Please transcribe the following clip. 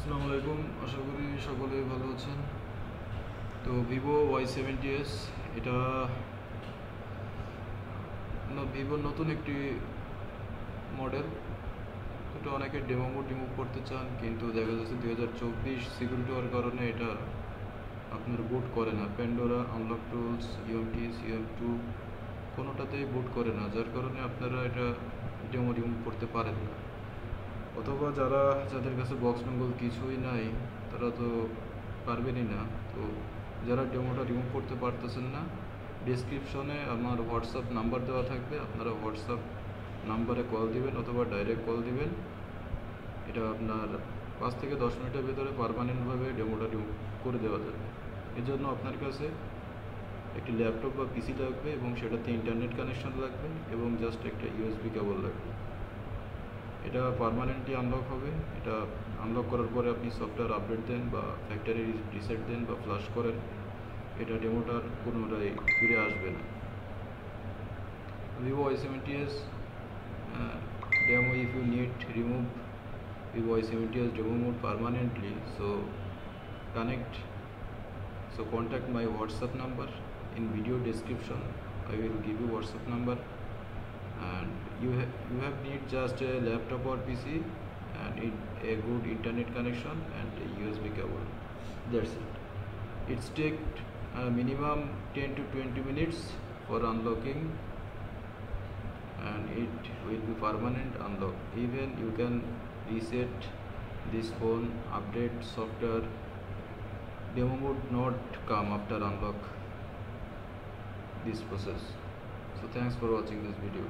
আসসালামু আলাইকুম, আশা করি সকলে ভালো আছেন। তো ভিভো Y70s, এটা ভিভোর নতুন একটি মডেল। এটা অনেকে ডেমো মোড রিমুভ করতে চান, কিন্তু দেখা যাচ্ছে 2024 সিকিউরিটি হওয়ার কারণে এটা আপনার বুট করে না। প্যান্ডোরা, আনলক টুলস, UMT, কোনোটাতেই বুট করে না, যার কারণে আপনারা এটা ডেমো রিমুভ করতে পারেন না। অথবা যাদের কাছে বক্স নম্বর কিছুই নাই, তারা তো পারবেনই না। তো যারা ডেমোটা রিমুভ করতে পারতেছেন না, ডিসক্রিপশনে আমার হোয়াটসঅ্যাপ নাম্বার দেওয়া থাকবে, আপনারা হোয়াটসঅ্যাপ নাম্বারে কল দিবেন অথবা ডাইরেক্ট কল দিবেন। এটা আপনার 5 থেকে 10 মিনিটের ভিতরে পার্মানেন্টভাবে ডেমোটা রিমুভ করে দেওয়া যাবে। এর জন্য আপনার কাছে একটি ল্যাপটপ বা পিসি লাগবে, এবং সেটাতে ইন্টারনেট কানেকশন লাগবে, এবং জাস্ট একটা USB কেবল লাগবে। এটা পার্মানেন্টলি আনলক হবে। এটা আনলক করার পরে আপনি সফটওয়্যার আপডেট দেন বা ফ্যাক্টরি রিসেট দেন বা ফ্লাশ করেন, এটা ডেমোটার পুনরায় ফিরে আসবে না। Vivo Y70s demo, if you need remove Vivo Y70s demo mode permanently, so contact my WhatsApp number in video description. I will give you WhatsApp number, and you have need just a laptop or PC and a good internet connection and a USB cable. That's it. It's take minimum 10 to 20 minutes for unlocking, and it will be permanent unlock. Even you can reset this phone, update software. Demo mode not come after unlock this process. So thanks for watching this video.